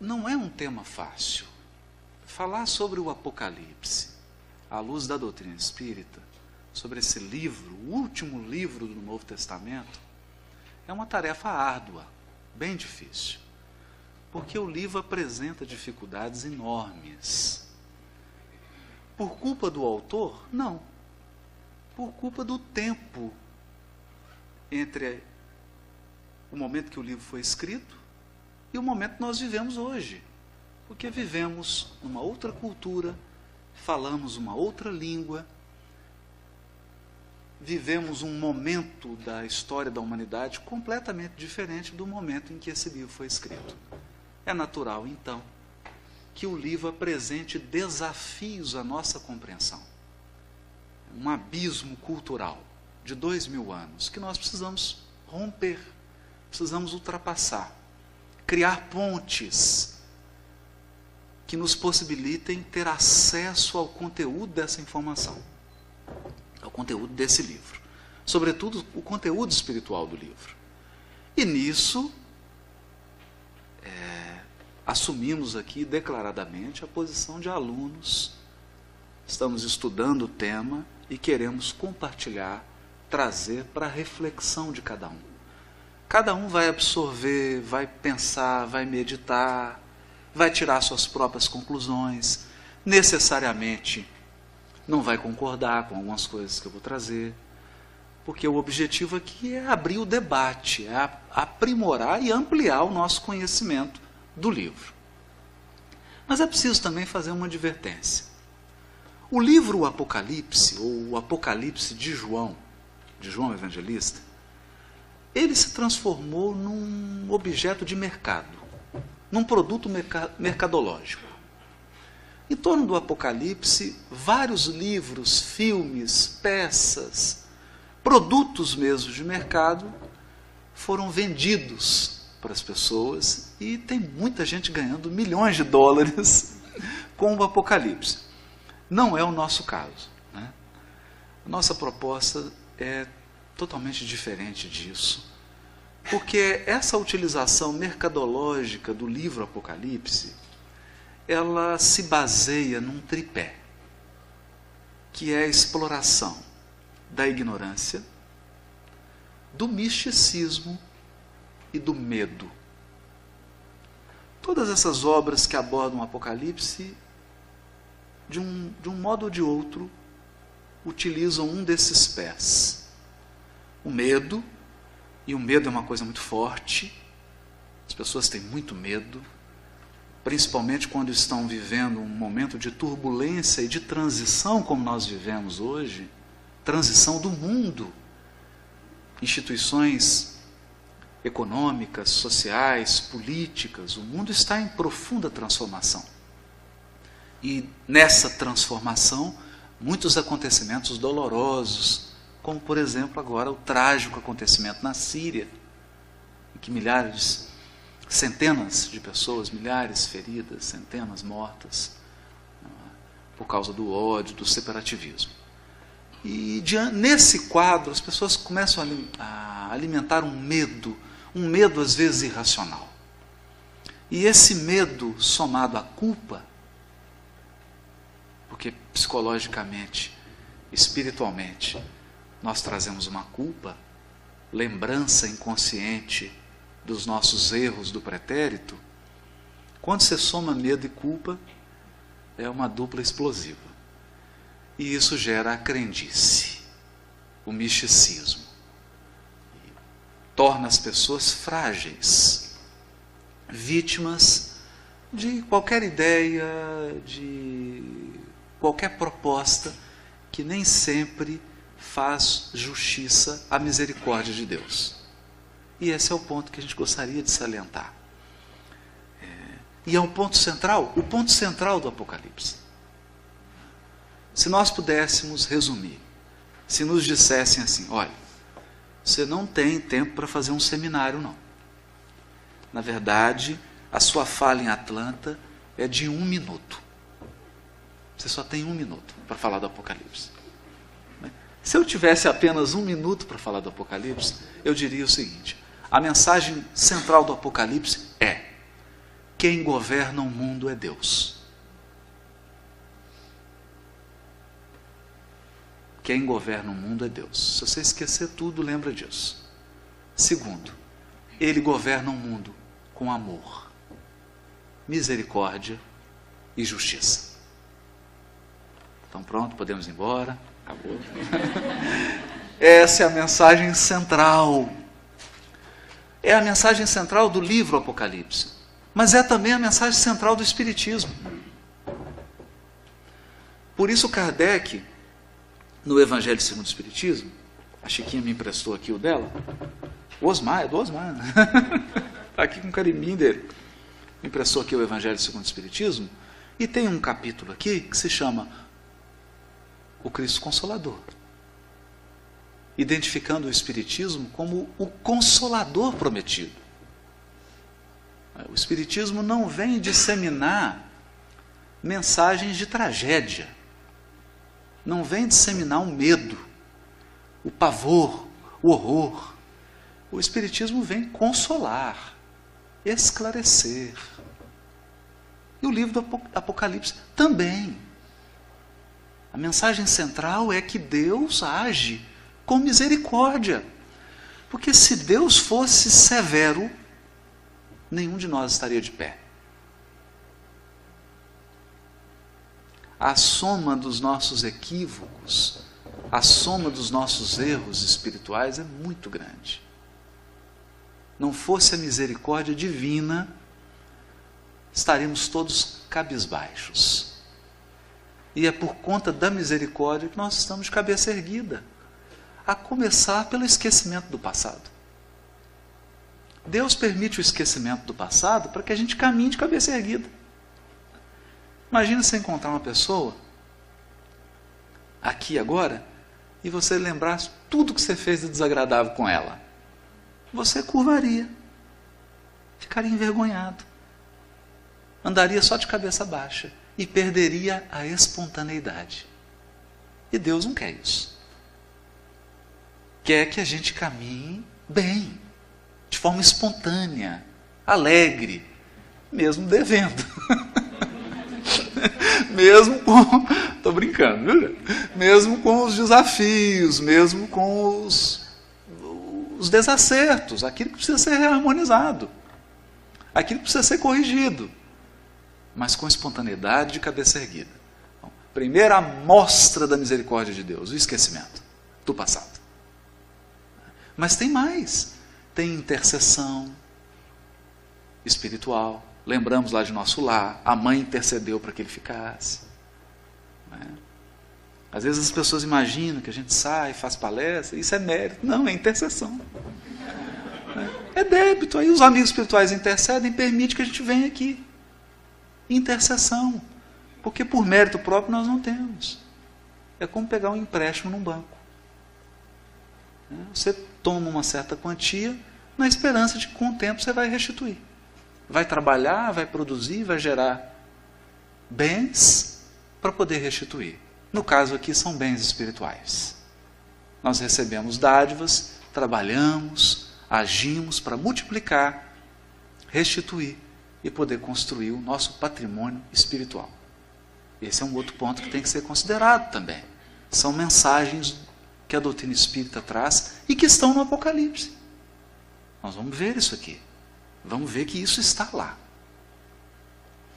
não é um tema fácil. Falar sobre o Apocalipse, à luz da doutrina espírita, sobre esse livro, o último livro do Novo Testamento, é uma tarefa árdua, bem difícil. Porque o livro apresenta dificuldades enormes. Por culpa do autor? Não. Por culpa do tempo entre o momento que o livro foi escrito e o momento que nós vivemos hoje. Porque vivemos numa outra cultura, falamos uma outra língua, vivemos um momento da história da humanidade completamente diferente do momento em que esse livro foi escrito. É natural, então, que o livro apresente desafios à nossa compreensão. Um abismo cultural de 2000 anos que nós precisamos romper, precisamos ultrapassar, criar pontes que nos possibilitem ter acesso ao conteúdo dessa informação, ao conteúdo desse livro, sobretudo o conteúdo espiritual do livro. E nisso, assumimos aqui declaradamente a posição de alunos. Estamos estudando o tema e queremos compartilhar, trazer para a reflexão de cada um. Cada um vai absorver, vai pensar, vai meditar, vai tirar suas próprias conclusões. Necessariamente não vai concordar com algumas coisas que eu vou trazer, porque o objetivo aqui é abrir o debate, é aprimorar e ampliar o nosso conhecimento do livro. Mas é preciso também fazer uma advertência. O livro O Apocalipse, ou o Apocalipse de João Evangelista, ele se transformou num objeto de mercado, num produto mercadológico. Em torno do Apocalipse, vários livros, filmes, peças, produtos mesmo de mercado foram vendidos para as pessoas e tem muita gente ganhando milhões de dólares com o Apocalipse. Não é o nosso caso, né? A nossa proposta é totalmente diferente disso, porque essa utilização mercadológica do livro Apocalipse, ela se baseia num tripé, que é a exploração da ignorância, do misticismo e do medo. Todas essas obras que abordam o Apocalipse, de um modo ou de outro, utilizam um desses pés. O medo, e o medo é uma coisa muito forte, as pessoas têm muito medo, principalmente quando estão vivendo um momento de turbulência e de transição como nós vivemos hoje, transição do mundo, instituições econômicas, sociais, políticas, o mundo está em profunda transformação. E nessa transformação, muitos acontecimentos dolorosos, como por exemplo agora o trágico acontecimento na Síria, em que centenas de pessoas, milhares feridas, centenas mortas, por causa do ódio, do separativismo. E nesse quadro as pessoas começam a alimentar um medo às vezes irracional. E esse medo somado à culpa, porque psicologicamente, espiritualmente, nós trazemos uma culpa, lembrança inconsciente dos nossos erros do pretérito. Quando você soma medo e culpa, é uma dupla explosiva. E isso gera a crendice, o misticismo. Torna as pessoas frágeis, vítimas de qualquer ideia, de qualquer proposta que nem sempre faz justiça à misericórdia de Deus. E esse é o ponto que a gente gostaria de salientar. E é o ponto central do Apocalipse. Se nós pudéssemos resumir, se nos dissessem assim, olha, você não tem tempo para fazer um seminário, não. Na verdade, a sua fala em Atlanta é de 1 minuto. Você só tem 1 minuto para falar do Apocalipse. Se eu tivesse apenas 1 minuto para falar do Apocalipse, eu diria o seguinte: a mensagem central do Apocalipse é: quem governa o mundo é Deus. Quem governa o mundo é Deus. Se você esquecer tudo, lembra disso. Segundo, Ele governa o mundo com amor, misericórdia e justiça. Então pronto, podemos ir embora. Acabou. Essa é a mensagem central. É a mensagem central do livro Apocalipse. Mas é também a mensagem central do Espiritismo. Por isso Kardec, no Evangelho segundo o Espiritismo, a Chiquinha me emprestou aqui o dela, o Osmar, é do Osmar, está aqui com o carimbinho dele, me emprestou aqui o Evangelho segundo o Espiritismo, e tem um capítulo aqui que se chama O Cristo Consolador, identificando o Espiritismo como o Consolador prometido. O Espiritismo não vem disseminar mensagens de tragédia, não vem disseminar o medo, o pavor, o horror. O Espiritismo vem consolar, esclarecer. E o livro do Apocalipse também. A mensagem central é que Deus age com misericórdia. Porque se Deus fosse severo, nenhum de nós estaria de pé. A soma dos nossos equívocos, a soma dos nossos erros espirituais é muito grande. Não fosse a misericórdia divina, estaríamos todos cabisbaixos. E é por conta da misericórdia que nós estamos de cabeça erguida, a começar pelo esquecimento do passado. Deus permite o esquecimento do passado para que a gente caminhe de cabeça erguida. Imagina você encontrar uma pessoa aqui agora e você lembrasse tudo que você fez de desagradável com ela. Você curvaria, ficaria envergonhado, andaria só de cabeça baixa e perderia a espontaneidade. E Deus não quer isso. Quer que a gente caminhe bem, de forma espontânea, alegre, mesmo devendo. Mesmo com, estou brincando, viu? Mesmo com os desafios, mesmo com os desacertos, aquilo que precisa ser reharmonizado, aquilo que precisa ser corrigido, mas com espontaneidade, de cabeça erguida. Então, primeira amostra da misericórdia de Deus, o esquecimento do passado. Mas tem mais, tem intercessão espiritual. Lembramos lá de nosso lar, a mãe intercedeu para que ele ficasse. Às vezes as pessoas imaginam que a gente sai, faz palestra, isso é mérito. Não, é intercessão. É débito. Aí os amigos espirituais intercedem, permite que a gente venha aqui. Intercessão. Porque por mérito próprio nós não temos. É como pegar um empréstimo num banco. Você toma uma certa quantia na esperança de que com o tempo você vai restituir. Vai trabalhar, vai produzir, vai gerar bens para poder restituir. No caso aqui são bens espirituais. Nós recebemos dádivas, trabalhamos, agimos para multiplicar, restituir e poder construir o nosso patrimônio espiritual. Esse é um outro ponto que tem que ser considerado também. São mensagens que a doutrina espírita traz e que estão no Apocalipse. Nós vamos ver isso aqui. Vamos ver que isso está lá.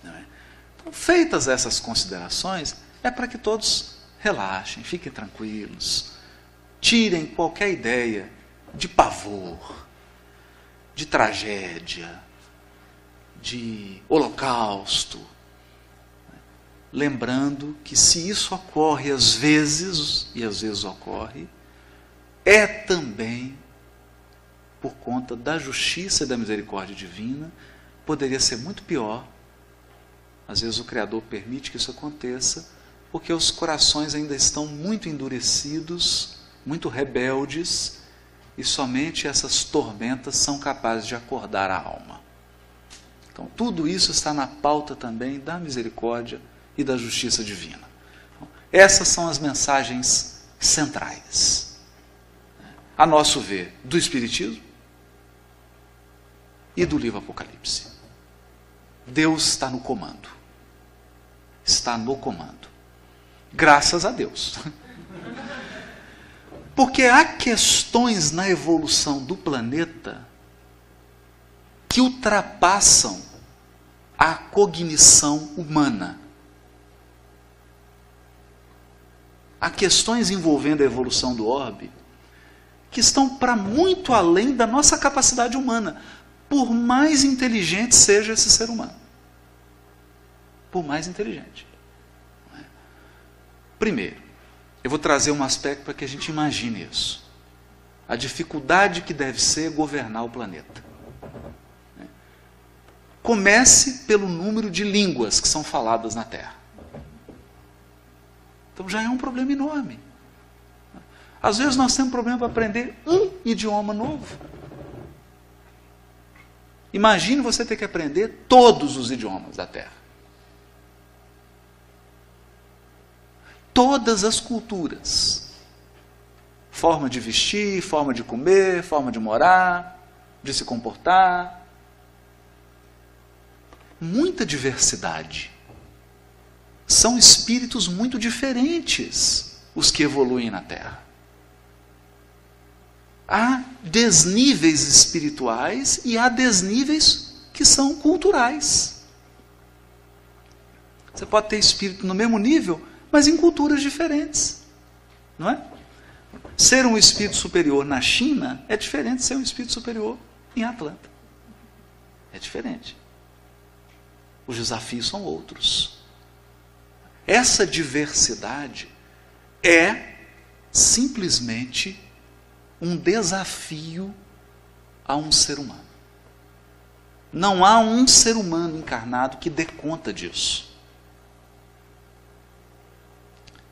Então, feitas essas considerações, é para que todos relaxem, fiquem tranquilos, tirem qualquer ideia de pavor, de tragédia, de holocausto. Lembrando que se isso ocorre às vezes, e às vezes ocorre, é também por conta da justiça e da misericórdia divina. Poderia ser muito pior. Às vezes o Criador permite que isso aconteça, porque os corações ainda estão muito endurecidos, muito rebeldes, e somente essas tormentas são capazes de acordar a alma. Então tudo isso está na pauta também da misericórdia e da justiça divina. Então, essas são as mensagens centrais, a nosso ver, do Espiritismo e do livro Apocalipse. Deus está no comando. Está no comando. Graças a Deus. Porque há questões na evolução do planeta que ultrapassam a cognição humana. Há questões envolvendo a evolução do orbe que estão para muito além da nossa capacidade humana, por mais inteligente seja esse ser humano. Por mais inteligente. Primeiro, eu vou trazer um aspecto para que a gente imagine isso. A dificuldade que deve ser governar o planeta. Comece pelo número de línguas que são faladas na Terra. Então já é um problema enorme. Às vezes nós temos problema para aprender um idioma novo. Imagine você ter que aprender todos os idiomas da Terra. Todas as culturas. Forma de vestir, forma de comer, forma de morar, de se comportar. Muita diversidade. São espíritos muito diferentes os que evoluem na Terra. Há desníveis espirituais e há desníveis que são culturais. Você pode ter espírito no mesmo nível, mas em culturas diferentes. Não é? Ser um espírito superior na China é diferente de ser um espírito superior em Atlanta. É diferente. Os desafios são outros. Essa diversidade é simplesmente um desafio a um ser humano. Não há um ser humano encarnado que dê conta disso.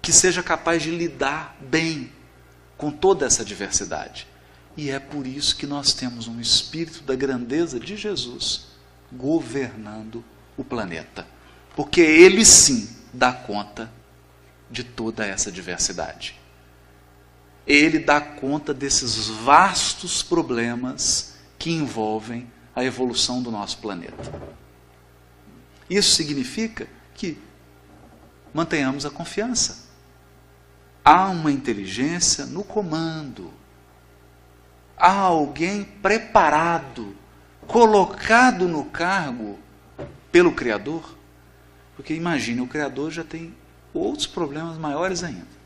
Que seja capaz de lidar bem com toda essa diversidade. E é por isso que nós temos um espírito da grandeza de Jesus governando o planeta. Porque ele sim dá conta de toda essa diversidade. Ele dá conta desses vastos problemas que envolvem a evolução do nosso planeta. Isso significa que mantenhamos a confiança. Há uma inteligência no comando. Há alguém preparado, colocado no cargo pelo Criador. Porque imagine, o Criador já tem outros problemas maiores ainda.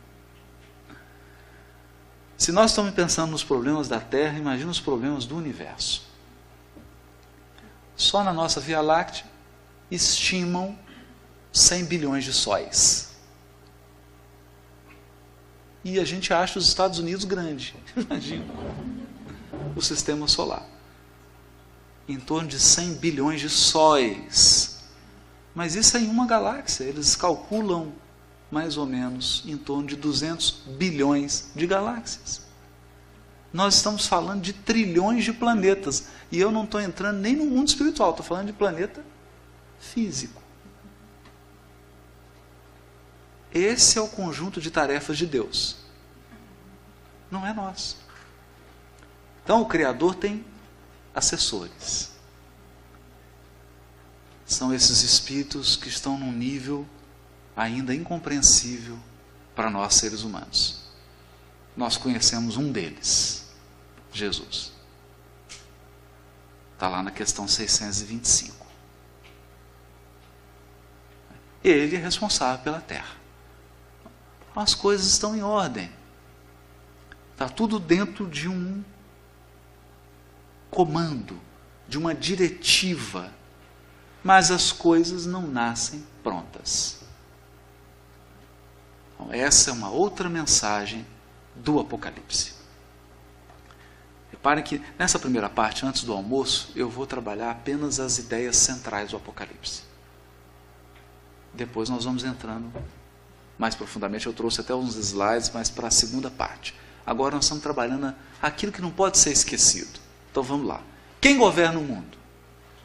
Se nós estamos pensando nos problemas da Terra, imagina os problemas do universo. Só na nossa Via Láctea estimam 100 bilhões de sóis. E a gente acha os Estados Unidos grande. Imagina o sistema solar. Em torno de 100 bilhões de sóis. Mas isso é em uma galáxia. Eles calculam mais ou menos em torno de 200 bilhões de galáxias. Nós estamos falando de trilhões de planetas. E eu não estou entrando nem no mundo espiritual, estou falando de planeta físico. Esse é o conjunto de tarefas de Deus. Não é nosso. Então o Criador tem assessores. São esses espíritos que estão num nível ainda incompreensível para nós seres humanos. Nós conhecemos um deles, Jesus. Está lá na questão 625. Ele é responsável pela Terra. As coisas estão em ordem. Está tudo dentro de um comando, de uma diretiva. Mas as coisas não nascem prontas. Então, essa é uma outra mensagem do Apocalipse. Reparem que nessa primeira parte, antes do almoço, eu vou trabalhar apenas as ideias centrais do Apocalipse. Depois nós vamos entrando mais profundamente. Eu trouxe até uns slides, mas para a segunda parte. Agora nós estamos trabalhando aquilo que não pode ser esquecido. Então vamos lá. Quem governa o mundo?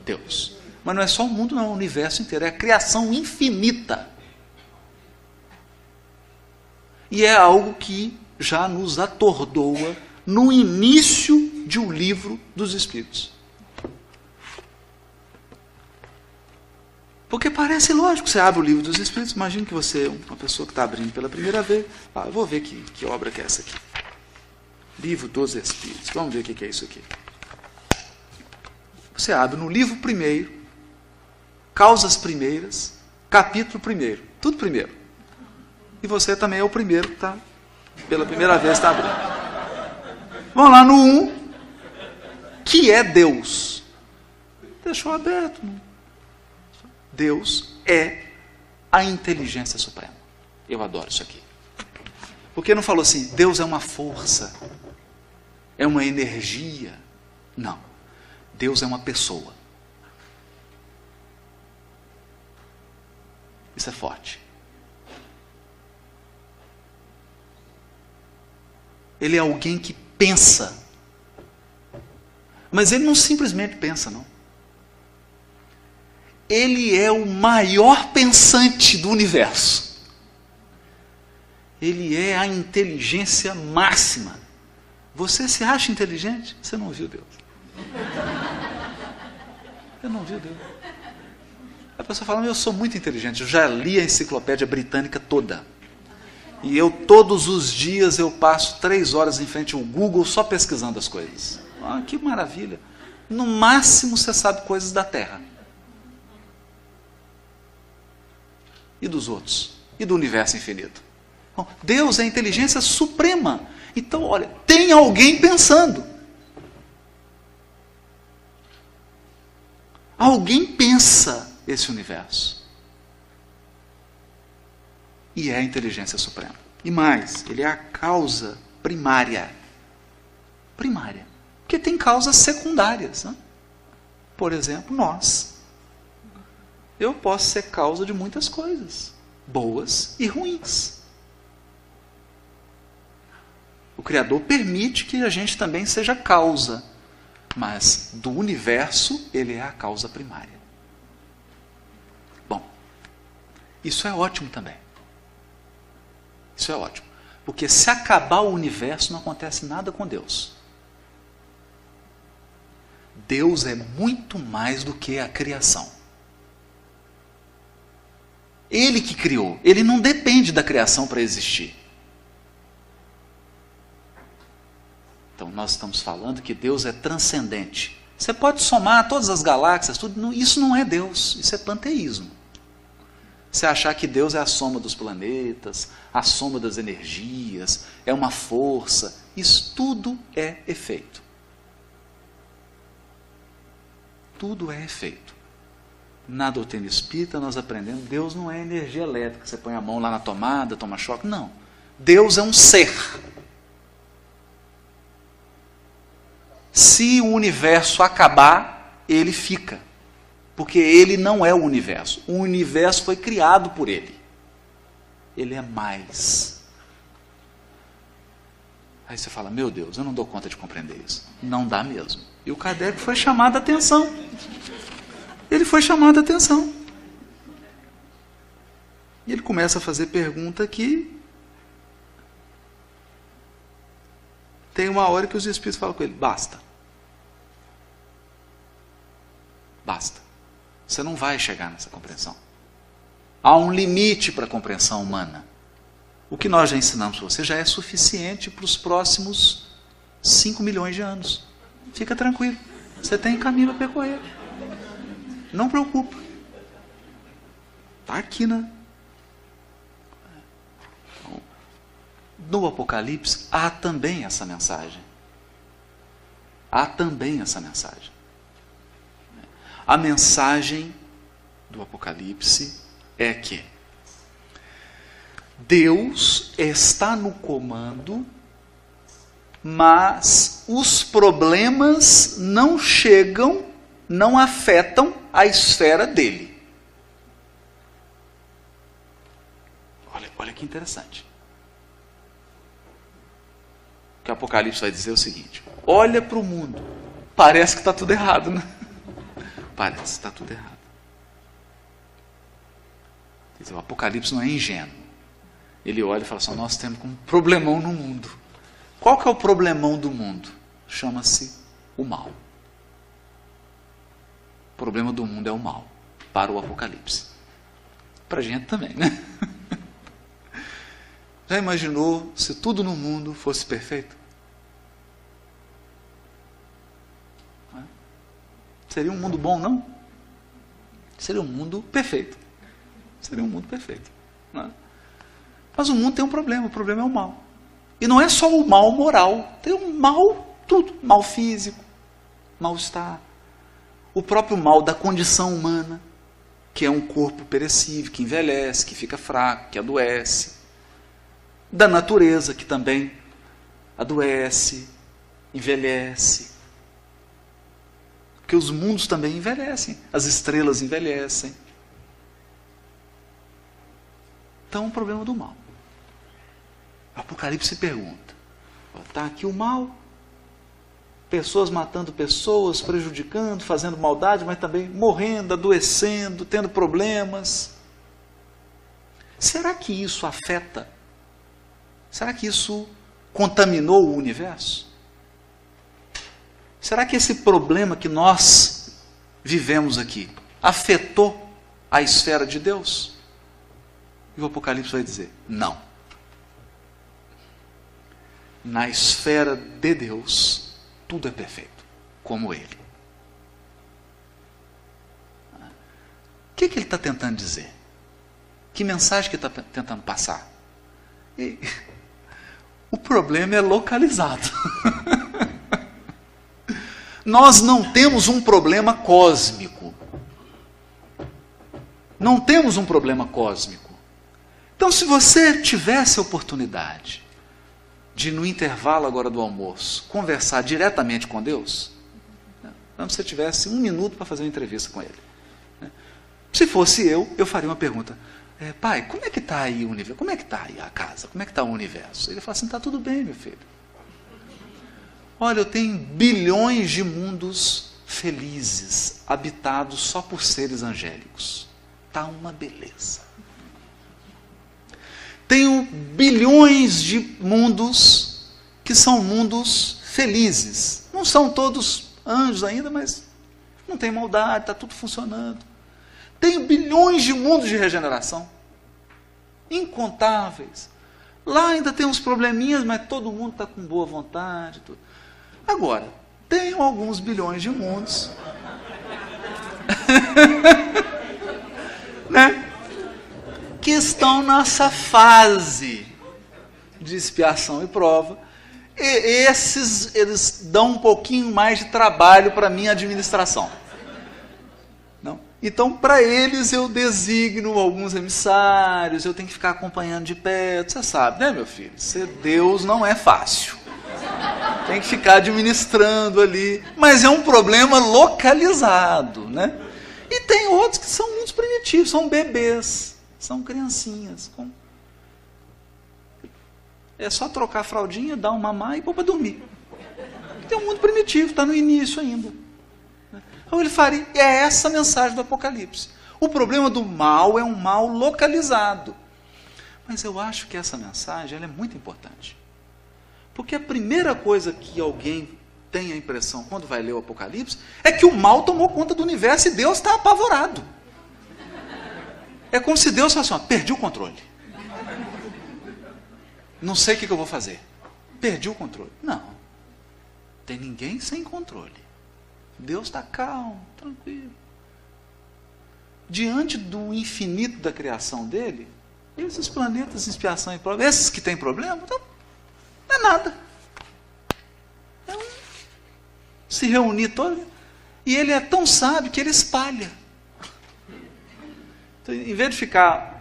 Deus. Mas não é só o mundo, não, é o universo inteiro. É a criação infinita. E é algo que já nos atordoa no início de um livro dos Espíritos. Porque parece lógico, você abre o livro dos Espíritos, imagine que você é uma pessoa que está abrindo pela primeira vez, eu vou ver que obra que é essa aqui. Livro dos Espíritos, vamos ver o que é isso aqui. Você abre no livro primeiro, causas primeiras, capítulo primeiro, tudo primeiro. E você também é o primeiro que está, pela primeira vez, está abrindo. Vamos lá no 1, que é Deus. Deixou aberto, não? Deus é a inteligência suprema. Eu adoro isso aqui. Porque não falou assim, Deus é uma força, é uma energia. Não. Deus é uma pessoa. Isso é forte. Ele é alguém que pensa. Mas ele não simplesmente pensa, não. Ele é o maior pensante do universo. Ele é a inteligência máxima. Você se acha inteligente? Você não viu Deus. Você não viu Deus. A pessoa fala, eu sou muito inteligente, eu já li a enciclopédia britânica toda. E eu todos os dias eu passo 3 horas em frente ao Google só pesquisando as coisas. Ah, que maravilha. No máximo você sabe coisas da Terra. E dos outros? E do universo infinito? Bom, Deus é a inteligência suprema. Então, olha, tem alguém pensando. Alguém pensa esse universo. E é a inteligência suprema. E mais, ele é a causa primária. Primária. Porque tem causas secundárias. Né? Por exemplo, nós. Eu posso ser causa de muitas coisas, boas e ruins. O Criador permite que a gente também seja causa, mas do universo ele é a causa primária. Bom, isso é ótimo também. Isso é ótimo, porque se acabar o universo não acontece nada com Deus. Deus é muito mais do que a criação. Ele que criou, ele não depende da criação para existir. Então nós estamos falando que Deus é transcendente. Você pode somar todas as galáxias, tudo, isso não é Deus, isso é panteísmo. Você achar que Deus é a soma dos planetas, a soma das energias, é uma força, isso tudo é efeito. Tudo é efeito. Na doutrina espírita nós aprendemos, Deus não é energia elétrica, você põe a mão lá na tomada, toma choque, não. Deus é um ser. Se o universo acabar, ele fica. Porque ele não é o universo. O universo foi criado por ele. Ele é mais. Aí você fala, meu Deus, eu não dou conta de compreender isso. Não dá mesmo. E o Kardec foi chamado a atenção. Ele foi chamado a atenção. E ele começa a fazer pergunta que tem uma hora que os espíritos falam com ele, basta. Basta. Você não vai chegar nessa compreensão. Há um limite para a compreensão humana. O que nós já ensinamos para você já é suficiente para os próximos 5 milhões de anos. Fica tranquilo. Você tem caminho a percorrer. Não preocupa. Está aqui, né? No Apocalipse há também essa mensagem. Há também essa mensagem. A mensagem do Apocalipse é que Deus está no comando, mas os problemas não chegam, não afetam a esfera dele. Olha que interessante. O que o Apocalipse vai dizer é o seguinte: olha para o mundo, parece que está tudo errado, né? Parece que está tudo errado. Quer dizer, o Apocalipse não é ingênuo. Ele olha e fala assim, nós temos um problemão no mundo. Qual que é o problemão do mundo? Chama-se o mal. O problema do mundo é o mal. para o Apocalipse. Para a gente também, né? Já imaginou se tudo no mundo fosse perfeito? Seria um mundo bom, não? Seria um mundo perfeito. Seria um mundo perfeito. Não é? Mas o mundo tem um problema, o problema é o mal. E não é só o mal moral, tem um mal, tudo. Mal físico, mal-estar. O próprio mal da condição humana, que é um corpo perecível, que envelhece, que fica fraco, que adoece. Da natureza, que também adoece, envelhece. Porque os mundos também envelhecem, as estrelas envelhecem. Então, é um problema do mal. O Apocalipse pergunta, está aqui o mal, pessoas matando pessoas, prejudicando, fazendo maldade, mas também morrendo, adoecendo, tendo problemas. Será que isso afeta? Será que isso contaminou o universo? Será que esse problema que nós vivemos aqui afetou a esfera de Deus? E o Apocalipse vai dizer, não. Na esfera de Deus, tudo é perfeito, como Ele. O que ele está tentando dizer? Que mensagem que ele está tentando passar? O problema é localizado. Nós não temos um problema cósmico. Não temos um problema cósmico. Então, se você tivesse a oportunidade de, no intervalo agora do almoço, conversar diretamente com Deus, se você tivesse 1 minuto para fazer uma entrevista com Ele. Se fosse eu faria uma pergunta. Pai, como é que está aí o universo? Como é que está aí a casa? Como é que está o universo? Ele fala assim, está tudo bem, meu filho. Olha, eu tenho bilhões de mundos felizes, habitados só por seres angélicos. Está uma beleza. Tenho bilhões de mundos que são mundos felizes. Não são todos anjos ainda, mas não tem maldade, está tudo funcionando. Tenho bilhões de mundos de regeneração. Incontáveis. Lá ainda tem uns probleminhas, mas todo mundo está com boa vontade. Tudo. Agora, tenho alguns bilhões de mundos. Né? Que estão nessa fase de expiação e prova. E esses, eles dão um pouquinho mais de trabalho para a minha administração. Não? Então, para eles, eu designo alguns emissários, eu tenho que ficar acompanhando de perto. Você sabe, né, meu filho? Ser Deus não é fácil. Tem que ficar administrando ali. Mas é um problema localizado, né? E tem outros que são muito primitivos, são bebês, são criancinhas. É só trocar a fraldinha, dar um mamar e pôr para dormir. Tem um mundo primitivo, está no início ainda. Então ele faria, é essa a mensagem do Apocalipse. O problema do mal é um mal localizado. Mas eu acho que essa mensagem ela é muito importante. Porque a primeira coisa que alguém tem a impressão, quando vai ler o Apocalipse, é que o mal tomou conta do universo e Deus está apavorado. É como se Deus falasse assim, perdi o controle. Não sei o que eu vou fazer. Perdi o controle. Não. Tem ninguém sem controle. Deus está calmo, tranquilo. Diante do infinito da criação dele, esses planetas, expiação e prova, esses que têm problema, então, não é nada. Se reunir todo. E ele é tão sábio que ele espalha. Então, em vez de ficar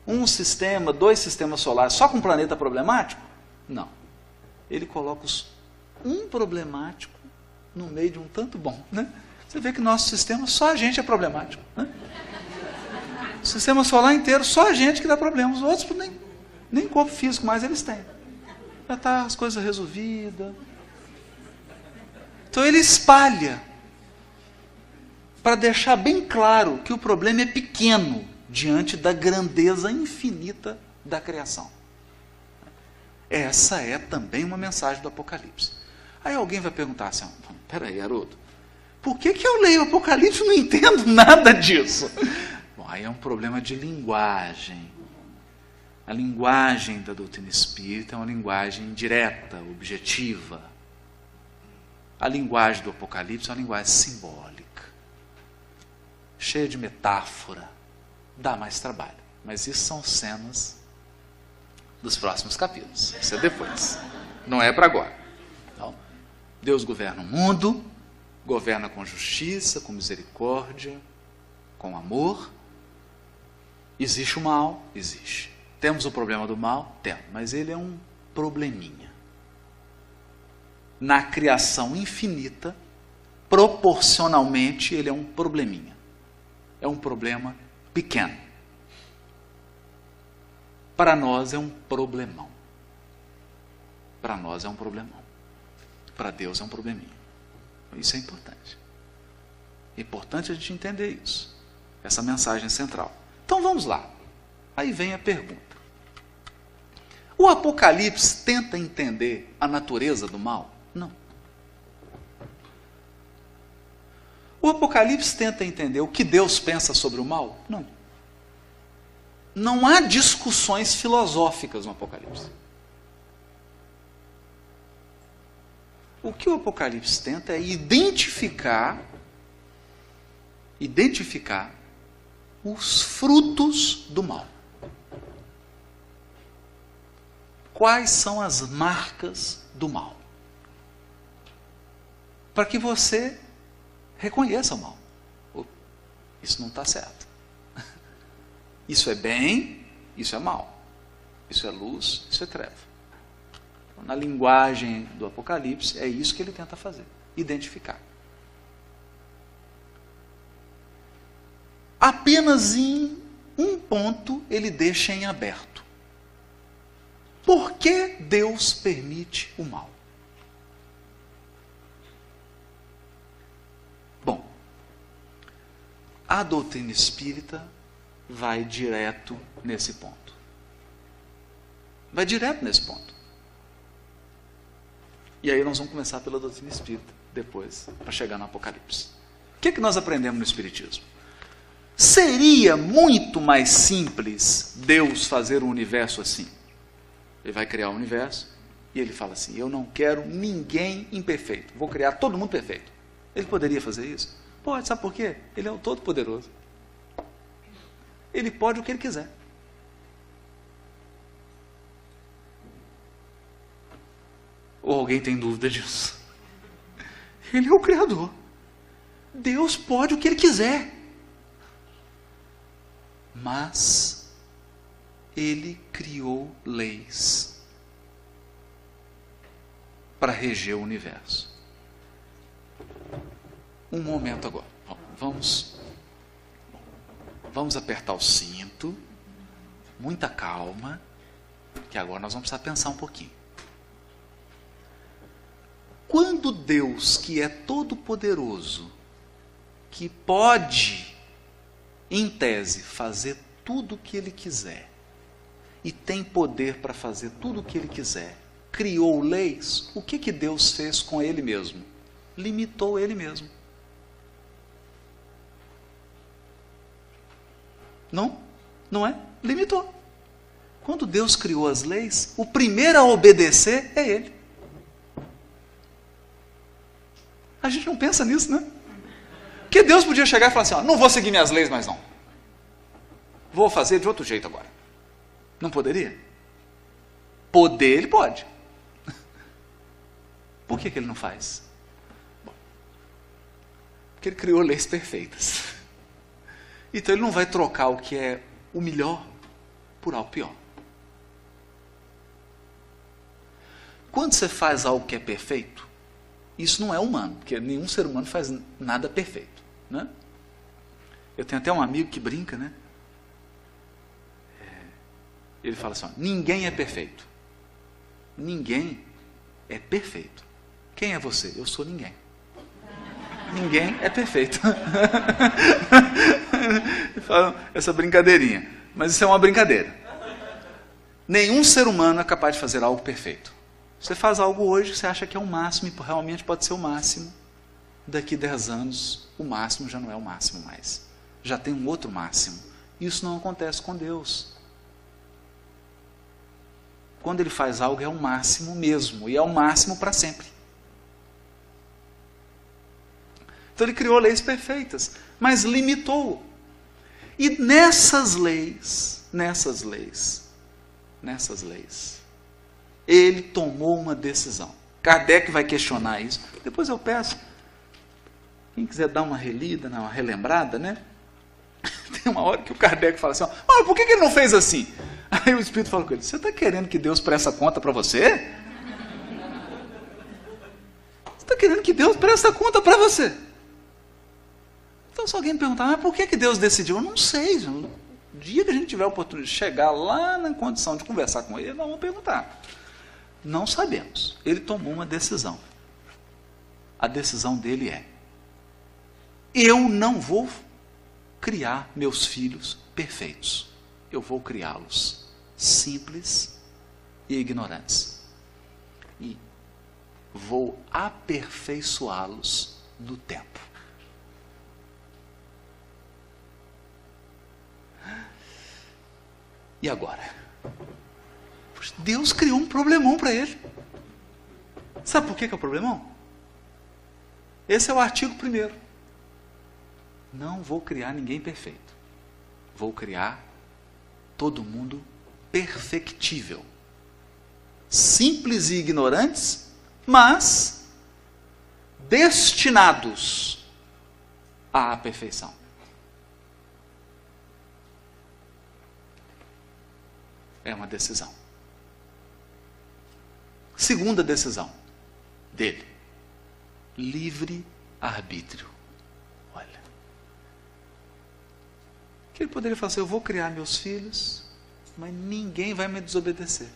um sistema, 2 sistemas solares só com um planeta problemático, não. Ele coloca um problemático no meio de um tanto bom. Né? Você vê que nosso sistema, só a gente é problemático. Né? O sistema solar inteiro, só a gente que dá problema. Os outros nem corpo físico mais eles têm. Já está as coisas resolvidas. Então ele espalha para deixar bem claro que o problema é pequeno diante da grandeza infinita da criação. Essa é também uma mensagem do Apocalipse. Aí alguém vai perguntar assim, peraí, Haroldo, Por que eu leio o Apocalipse e não entendo nada disso? Bom, aí é um problema de linguagem. A linguagem da doutrina espírita é uma linguagem direta, objetiva. A linguagem do Apocalipse é uma linguagem simbólica, cheia de metáfora. Dá mais trabalho. Mas isso são cenas dos próximos capítulos. Isso é depois. Não é para agora. Então, Deus governa o mundo, governa com justiça, com misericórdia, com amor. Existe o mal? Existe. Temos o problema do mal? Temos. Mas ele é um probleminha. Na criação infinita, proporcionalmente, ele é um probleminha. É um problema pequeno. Para nós é um problemão. Para nós é um problemão. Para Deus é um probleminha. Isso é importante. É importante a gente entender isso. Essa mensagem central. Então vamos lá. Aí vem a pergunta. O Apocalipse tenta entender a natureza do mal? Não. O Apocalipse tenta entender o que Deus pensa sobre o mal? Não. Não há discussões filosóficas no Apocalipse. O que o Apocalipse tenta é identificar os frutos do mal. Quais são as marcas do mal? Para que você reconheça o mal. Isso não está certo. Isso é bem, isso é mal. Isso é luz, isso é treva. Então, na linguagem do Apocalipse, é isso que ele tenta fazer. Identificar. Apenas em um ponto ele deixa em aberto. Por que Deus permite o mal? Bom, a doutrina espírita vai direto nesse ponto. Vai direto nesse ponto. E aí nós vamos começar pela doutrina espírita, depois, para chegar no Apocalipse. O que nós aprendemos no Espiritismo? Seria muito mais simples Deus fazer um universo assim. Ele vai criar um universo e ele fala assim, eu não quero ninguém imperfeito, vou criar todo mundo perfeito. Ele poderia fazer isso? Pode, sabe por quê? Ele é o Todo-Poderoso. Ele pode o que ele quiser. Ou alguém tem dúvida disso? Ele é o Criador. Deus pode o que ele quiser. Mas ele criou leis para reger o universo. Um momento agora. Vamos apertar o cinto, muita calma, que agora nós vamos precisar pensar um pouquinho. Quando Deus, que é todo-poderoso, que pode, em tese, fazer tudo o que Ele quiser, e tem poder para fazer tudo o que Ele quiser, criou leis, o que Deus fez com Ele mesmo? Limitou Ele mesmo. Não é? Limitou. Quando Deus criou as leis, o primeiro a obedecer é Ele. A gente não pensa nisso, né? Porque Deus podia chegar e falar assim, ó, não vou seguir minhas leis mais não. Vou fazer de outro jeito agora. Não poderia? Poder, Ele pode. Por que Ele não faz? Bom, porque Ele criou leis perfeitas. Então Ele não vai trocar o que é o melhor por algo pior. Quando você faz algo que é perfeito, isso não é humano, porque nenhum ser humano faz nada perfeito, né? Eu tenho até um amigo que brinca, né? Ele fala assim, ó, ninguém é perfeito. Ninguém é perfeito. Quem é você? Eu sou ninguém. Ninguém é perfeito. Falam essa brincadeirinha. Mas isso é uma brincadeira. Nenhum ser humano é capaz de fazer algo perfeito. Você faz algo hoje que você acha que é o máximo e realmente pode ser o máximo. daqui 10 anos o máximo já não é o máximo mais. Já tem um outro máximo. Isso não acontece com Deus. Quando Ele faz algo é o máximo mesmo, e é o máximo para sempre. Então Ele criou leis perfeitas, mas limitou. E nessas leis, Ele tomou uma decisão. Kardec vai questionar isso. Depois eu peço, quem quiser dar uma relida, uma relembrada, né? Tem uma hora que o Kardec fala assim, por que ele não fez assim? Aí o Espírito fala com ele, você está querendo que Deus preste conta para você? Você está querendo que Deus preste conta para você? Então se alguém me perguntar, mas por que Deus decidiu? Eu não sei. No dia que a gente tiver a oportunidade de chegar lá na condição de conversar com Ele, nós vamos perguntar. Não sabemos. Ele tomou uma decisão. A decisão dele é, eu não vou criar meus filhos perfeitos. Eu vou criá-los simples e ignorantes. E vou aperfeiçoá-los no tempo. E agora? Deus criou um problemão para ele. Sabe por que é o problemão? Esse é o artigo 1º. Não vou criar ninguém perfeito. Vou criar todo mundo perfectível. Simples e ignorantes, mas destinados à perfeição. É uma decisão. Segunda decisão dele, livre arbítrio. Olha, que ele poderia falar assim, eu vou criar meus filhos, mas ninguém vai me desobedecer.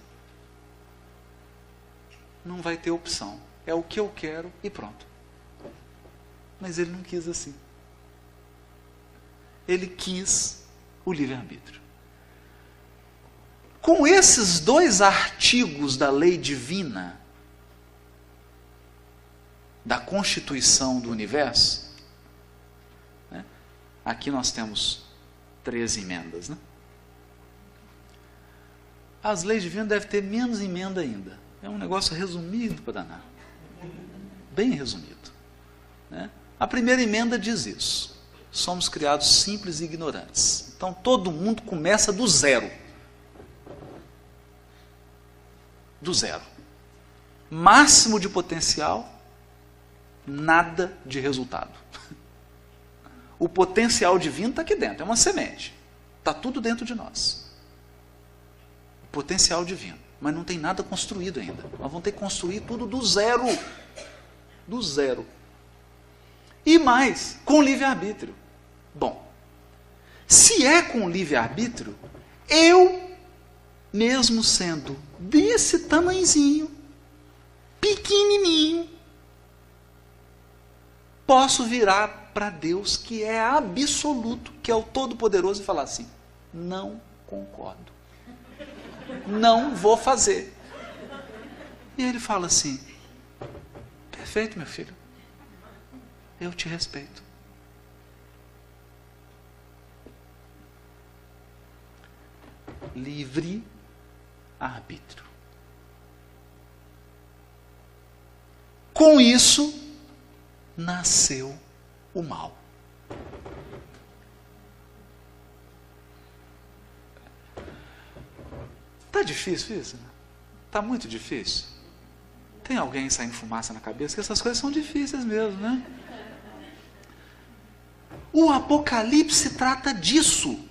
Não vai ter opção. É o que eu quero e pronto. Mas ele não quis assim. Ele quis o livre-arbítrio. Com esses 2 artigos da lei divina, da constituição do universo, né? Aqui nós temos 13 emendas. Né? As leis divinas devem ter menos emenda ainda. É um negócio resumido para danar. Bem resumido. Né? A primeira emenda diz isso. Somos criados simples e ignorantes. Então todo mundo começa do zero. Do zero. Máximo de potencial, nada de resultado. O potencial divino está aqui dentro, é uma semente. Está tudo dentro de nós. O potencial divino. Mas não tem nada construído ainda. Nós vamos ter que construir tudo do zero. Do zero. E mais, com livre-arbítrio. Bom, se é com livre-arbítrio, eu, mesmo sendo desse tamanhozinho, pequenininho, posso virar para Deus, que é absoluto, que é o Todo-Poderoso, e falar assim, não concordo. Não vou fazer. E ele fala assim, perfeito, meu filho, eu te respeito. Livre arbítrio. Com isso, nasceu o mal. Está difícil isso? Está muito difícil? Tem alguém saindo fumaça na cabeça? Que essas coisas são difíceis mesmo, né? O Apocalipse trata disso.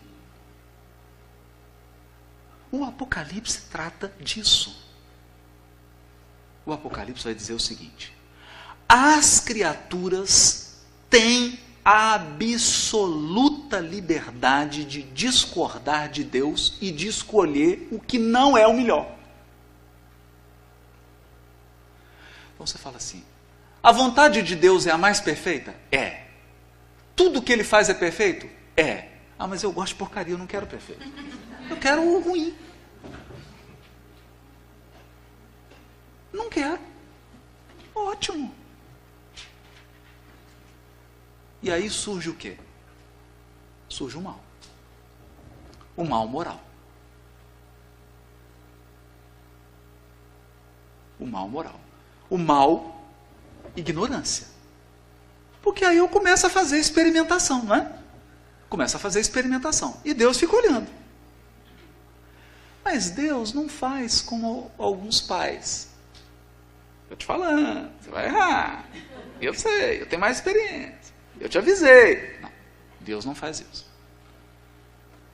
O Apocalipse trata disso. O Apocalipse vai dizer o seguinte: as criaturas têm a absoluta liberdade de discordar de Deus e de escolher o que não é o melhor. Então você fala assim, a vontade de Deus é a mais perfeita? É. Tudo que Ele faz é perfeito? É. Ah, mas eu gosto de porcaria, eu não quero perfeito. Eu quero o ruim. Não quero. Ótimo. E aí surge o quê? Surge o mal. O mal moral. O mal moral. O mal, ignorância. Porque aí eu começo a fazer experimentação, não é? Começo a fazer experimentação. E Deus fica olhando. Mas Deus não faz como alguns pais. Estou te falando, você vai errar. Eu sei, eu tenho mais experiência. Eu te avisei. Não, Deus não faz isso.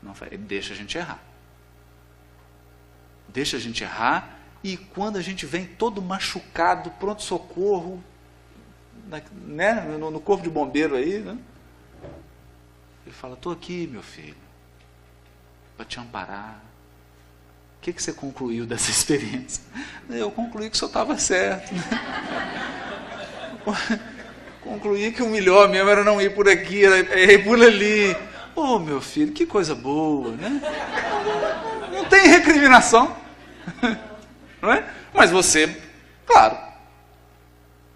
Não faz, Ele deixa a gente errar. Deixa a gente errar. E quando a gente vem todo machucado, pronto-socorro, né, no corpo de bombeiro aí, né, ele fala, estou aqui, meu filho, para te amparar. O que você concluiu dessa experiência? Eu concluí que o senhor estava certo. Né? Concluí que o melhor mesmo era não ir por aqui, era ir por ali. Oh, meu filho, que coisa boa, né? Não tem recriminação. Não é? Mas você, claro,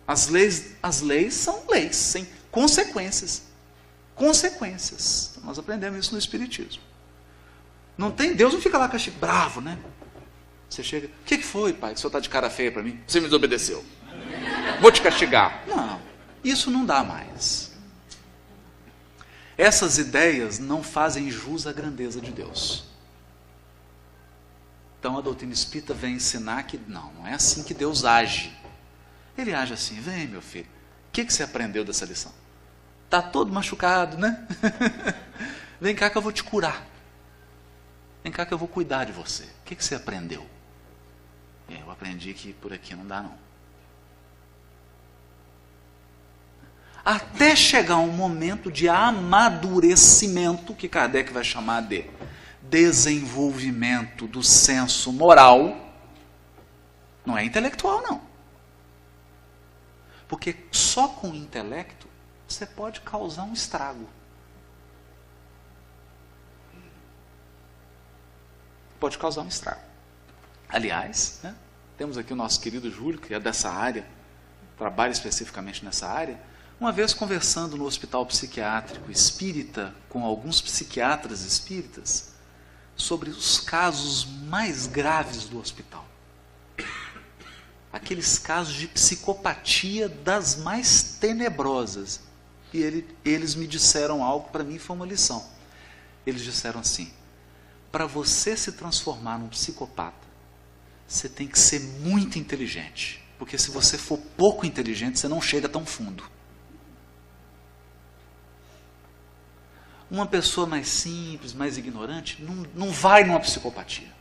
as leis são leis, sem consequências. Consequências. Nós aprendemos isso no Espiritismo. Não tem, Deus não fica lá bravo, né? Você chega, o que foi, pai? Que o senhor está de cara feia para mim? Você me desobedeceu. Vou te castigar. Não, isso não dá mais. Essas ideias não fazem jus à grandeza de Deus. Então a doutrina espírita vem ensinar que não é assim que Deus age. Ele age assim, vem meu filho, o que você aprendeu dessa lição? Está todo machucado, né? Vem cá que eu vou te curar. Vem cá que eu vou cuidar de você. O que você aprendeu? Eu aprendi que por aqui não dá não. Até chegar um momento de amadurecimento, que Kardec vai chamar de desenvolvimento do senso moral, não é intelectual não. Porque só com o intelecto você pode causar um estrago. Pode causar um estrago. Aliás, né, temos aqui o nosso querido Júlio, que é dessa área, trabalha especificamente nessa área. Uma vez conversando no hospital psiquiátrico espírita com alguns psiquiatras espíritas sobre os casos mais graves do hospital. Aqueles casos de psicopatia das mais tenebrosas. E eles me disseram algo, para mim foi uma lição. Eles disseram assim, para você se transformar num psicopata, você tem que ser muito inteligente. Porque se você for pouco inteligente, você não chega tão fundo. Uma pessoa mais simples, mais ignorante, não vai numa psicopatia.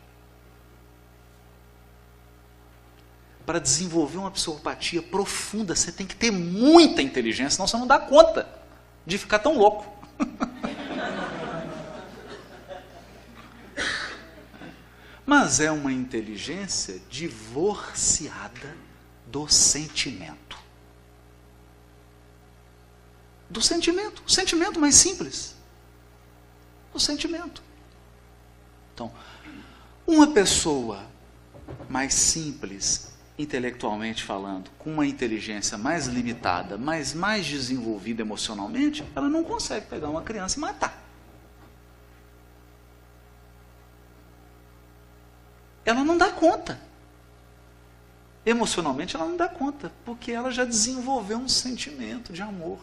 Para desenvolver uma psicopatia profunda, você tem que ter muita inteligência, senão você não dá conta de ficar tão louco. Mas é uma inteligência divorciada do sentimento. Do sentimento, o sentimento mais simples. O sentimento. Então, uma pessoa mais simples, intelectualmente falando, com uma inteligência mais limitada, mas mais desenvolvida emocionalmente, ela não consegue pegar uma criança e matar. Ela não dá conta. Emocionalmente ela não dá conta, porque ela já desenvolveu um sentimento de amor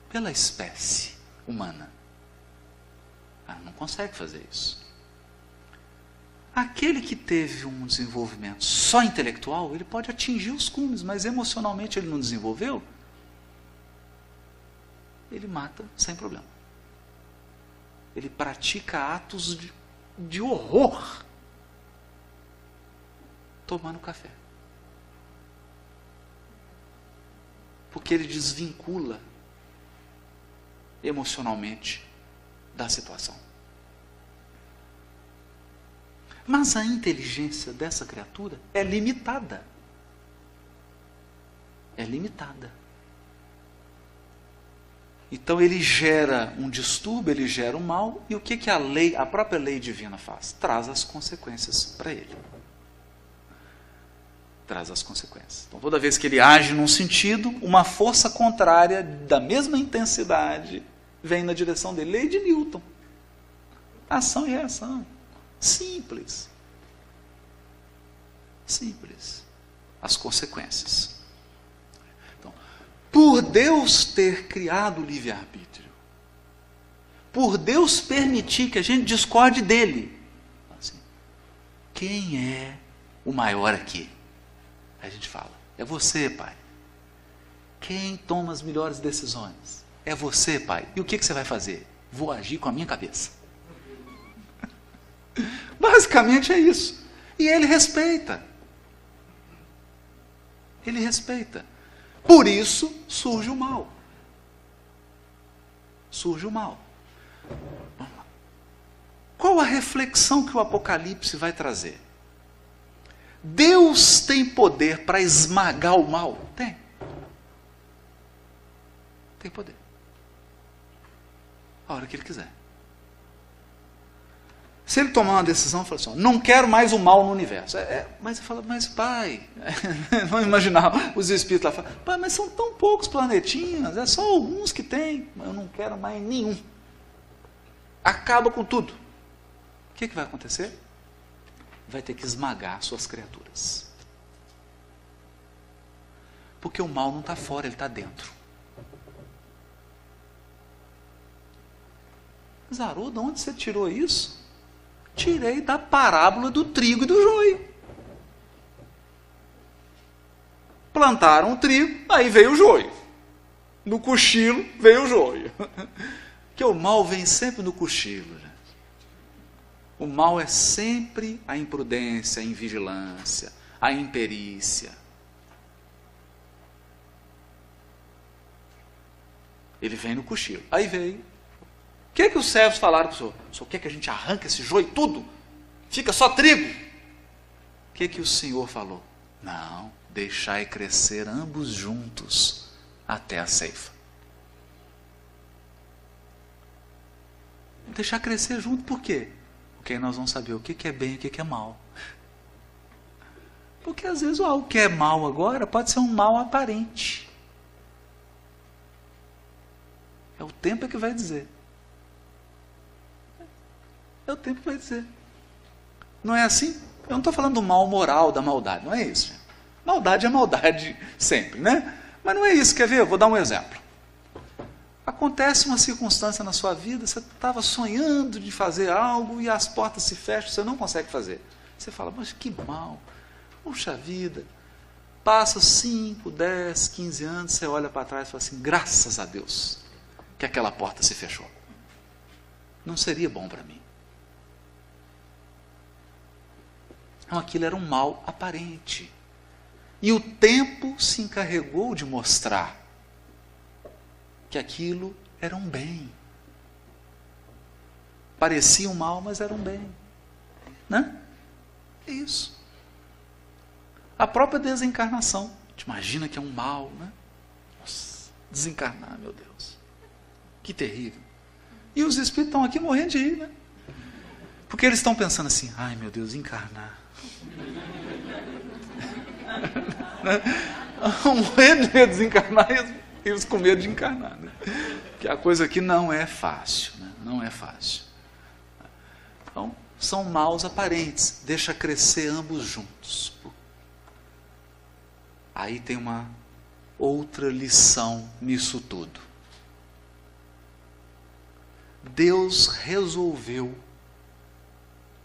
pela espécie humana. Ela não consegue fazer isso. Aquele que teve um desenvolvimento só intelectual, ele pode atingir os cumes, mas emocionalmente ele não desenvolveu, ele mata sem problema. Ele pratica atos de horror tomando café. Porque ele desvincula emocionalmente da situação. Mas a inteligência dessa criatura é limitada. É limitada. Então ele gera um distúrbio, ele gera um mal, e o que a própria lei divina faz? Traz as consequências para ele. traz as consequências. Então, toda vez que ele age num sentido, uma força contrária da mesma intensidade vem na direção dele. Lei de Newton. Ação e reação. Simples. Simples. As consequências. Então, por Deus ter criado o livre-arbítrio, por Deus permitir que a gente discorde dele, assim, quem é o maior aqui? Aí a gente fala, é você, pai. Quem toma as melhores decisões? É você, pai. E o que você vai fazer? Vou agir com a minha cabeça. Basicamente é isso. E ele respeita. Ele respeita. Por isso surge o mal. Surge o mal. Qual a reflexão que o Apocalipse vai trazer? Deus tem poder para esmagar o mal? Tem. Tem poder. A hora que ele quiser. Se ele tomar uma decisão, fala assim, não quero mais o mal no universo. Mas você fala, mas pai, não imaginava, os espíritos lá falam, pai, mas são tão poucos planetinhas, é só alguns que tem, eu não quero mais nenhum. Acaba com tudo. O que vai acontecer? Vai ter que esmagar suas criaturas. Porque o mal não está fora, ele está dentro. Zarou, de onde você tirou isso? Tirei da parábola do trigo e do joio. Plantaram o trigo, aí veio o joio. No cochilo veio o joio. Porque o mal vem sempre no cochilo. Gente. O mal é sempre a imprudência, a invigilância, a imperícia. Ele vem no cochilo. Aí veio. O que os servos falaram para o senhor? O senhor quer que a gente arranque esse joio tudo? Fica só trigo? O que o senhor falou? Não, deixai crescer ambos juntos até a ceifa. Deixar crescer junto por quê? Porque aí nós vamos saber o que é bem e o que é mal. Porque às vezes algo que é mal agora pode ser um mal aparente. É o tempo que vai dizer. É o tempo que vai dizer. Não é assim? Eu não estou falando do mal moral, da maldade. Não é isso. Maldade é maldade sempre, né? Mas não é isso. Quer ver? Eu vou dar um exemplo. Acontece uma circunstância na sua vida, você estava sonhando de fazer algo e as portas se fecham, você não consegue fazer. Você fala, mas que mal. Puxa vida. Passa 5, 10, 15 anos, você olha para trás e fala assim, graças a Deus que aquela porta se fechou. Não seria bom para mim. Então, aquilo era um mal aparente. E o tempo se encarregou de mostrar que aquilo era um bem. Parecia um mal, mas era um bem. Né? É isso. A própria desencarnação. Te imagina que é um mal, né? Nossa, desencarnar, meu Deus. Que terrível. E os espíritos estão aqui morrendo de rir, né? Porque eles estão pensando assim, ai meu Deus, encarnar. Morrendo de medo de desencarnar e eles com medo de encarnar. Né? Que a coisa aqui não é fácil. Né? Não é fácil. Então, são maus aparentes. Deixa crescer ambos juntos. Aí tem uma outra lição nisso tudo. Deus resolveu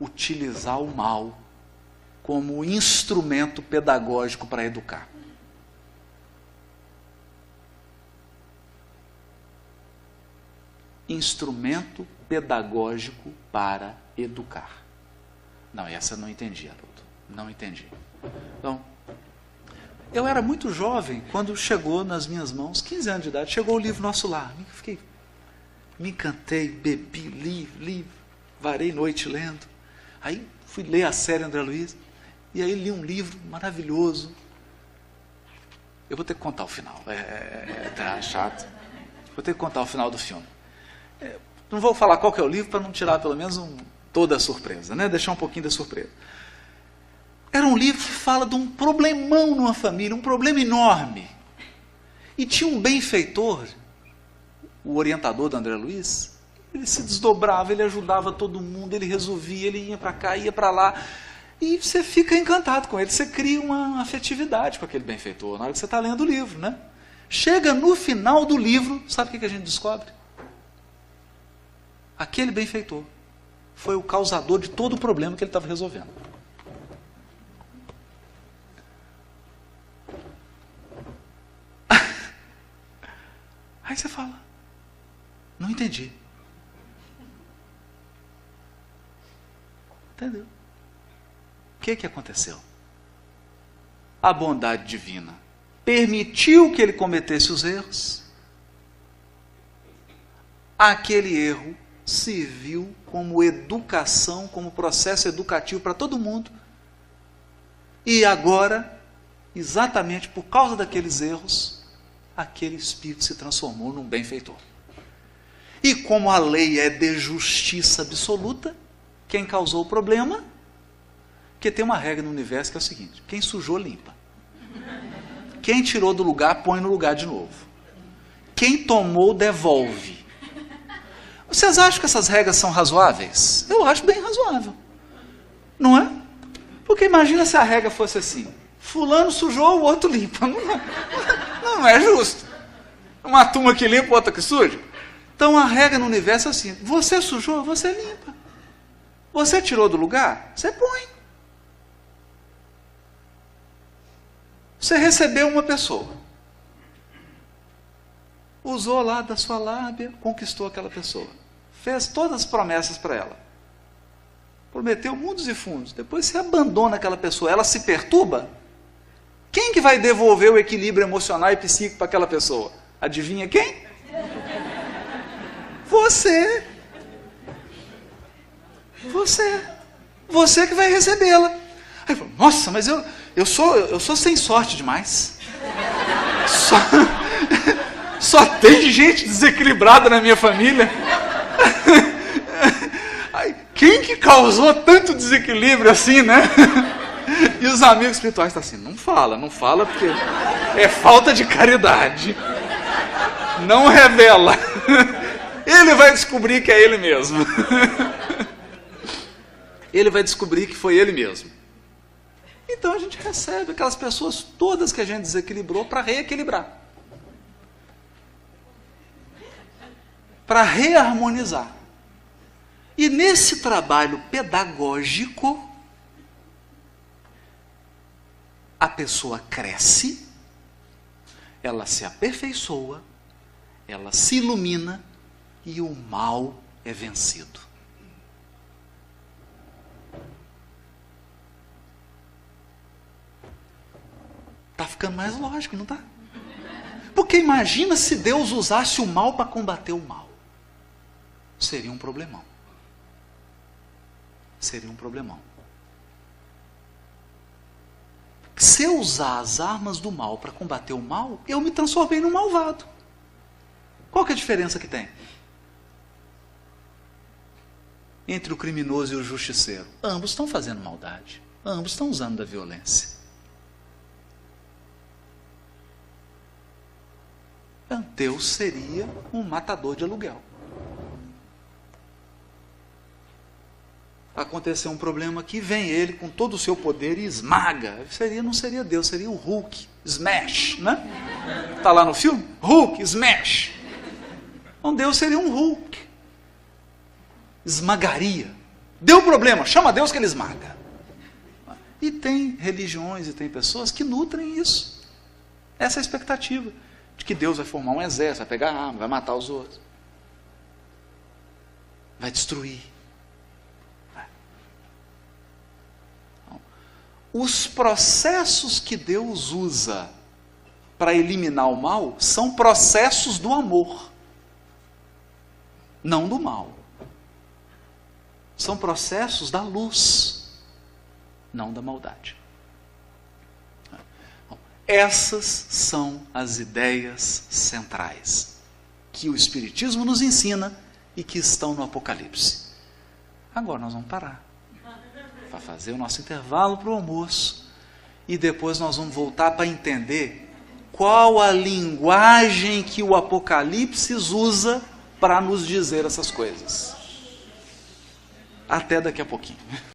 utilizar o mal como instrumento pedagógico para educar. Instrumento pedagógico para educar. Não, essa eu não entendi, Haroldo. Não entendi. Então, eu era muito jovem quando chegou nas minhas mãos, 15 anos de idade, chegou o livro Nosso Lar. Me encantei, bebi, li, varei noite lendo. Aí fui ler a série André Luiz, e aí li um livro maravilhoso. Eu vou ter que contar o final, tá chato. Vou ter que contar o final do filme. Não vou falar qual que é o livro para não tirar pelo menos toda a surpresa, né? Deixar um pouquinho da surpresa. Era um livro que fala de um problemão numa família, um problema enorme. E tinha um benfeitor, o orientador do André Luiz, ele se desdobrava, ele ajudava todo mundo, ele resolvia, ele ia para cá, ia para lá. E você fica encantado com ele, você cria uma afetividade com aquele benfeitor, na hora que você está lendo o livro, né? Chega no final do livro, sabe o que a gente descobre? Aquele benfeitor foi o causador de todo o problema que ele estava resolvendo. Aí você fala, não entendi. Entendeu? O que aconteceu? A bondade divina permitiu que ele cometesse os erros. Aquele erro serviu como educação, como processo educativo para todo mundo. E agora, exatamente por causa daqueles erros, aquele espírito se transformou num benfeitor. E como a lei é de justiça absoluta, quem causou o problema? Porque tem uma regra no universo que é o seguinte: quem sujou, limpa. Quem tirou do lugar, põe no lugar de novo. Quem tomou, devolve. Vocês acham que essas regras são razoáveis? Eu acho bem razoável. Não é? Porque imagina se a regra fosse assim: fulano sujou, o outro limpa. Não é justo. Uma turma que limpa, outra que suja. Então a regra no universo é assim: você sujou, você limpa. Você tirou do lugar, você põe. Você recebeu uma pessoa, usou lá da sua lábia, conquistou aquela pessoa, fez todas as promessas para ela, prometeu mundos e fundos, depois você abandona aquela pessoa, ela se perturba. Quem que vai devolver o equilíbrio emocional e psíquico para aquela pessoa? Adivinha quem? Você. Você que vai recebê-la. Aí fala, nossa, mas eu sou sem sorte demais. Só tem gente desequilibrada na minha família. Ai, quem que causou tanto desequilíbrio assim, né? E os amigos espirituais estão assim, não fala, porque é falta de caridade. Não revela. Ele vai descobrir que é ele mesmo. Ele vai descobrir que foi ele mesmo. Então a gente recebe aquelas pessoas todas que a gente desequilibrou para reequilibrar. Para reharmonizar. E nesse trabalho pedagógico, a pessoa cresce, ela se aperfeiçoa, ela se ilumina e o mal é vencido. Está ficando mais lógico, não está? Porque imagina se Deus usasse o mal para combater o mal. Seria um problemão. Seria um problemão. Se eu usar as armas do mal para combater o mal, eu me transformei num malvado. Qual que é a diferença que tem entre o criminoso e o justiceiro? Ambos estão fazendo maldade. Ambos estão usando da violência. Deus seria um matador de aluguel. Aconteceu um problema aqui, vem ele com todo o seu poder e esmaga. Não seria Deus, seria o Hulk, Smash, né? Está lá no filme? Hulk, Smash. Então Deus seria um Hulk. Esmagaria. Deu problema, chama Deus que ele esmaga. E tem religiões e tem pessoas que nutrem isso. Essa é a expectativa. De que Deus vai formar um exército, vai pegar arma, vai matar os outros. Vai destruir. Os processos que Deus usa para eliminar o mal são processos do amor, não do mal. São processos da luz, não da maldade. Essas são as ideias centrais que o Espiritismo nos ensina e que estão no Apocalipse. Agora nós vamos parar. para fazer o nosso intervalo para o almoço. E depois nós vamos voltar para entender qual a linguagem que o Apocalipse usa para nos dizer essas coisas. Até daqui a pouquinho.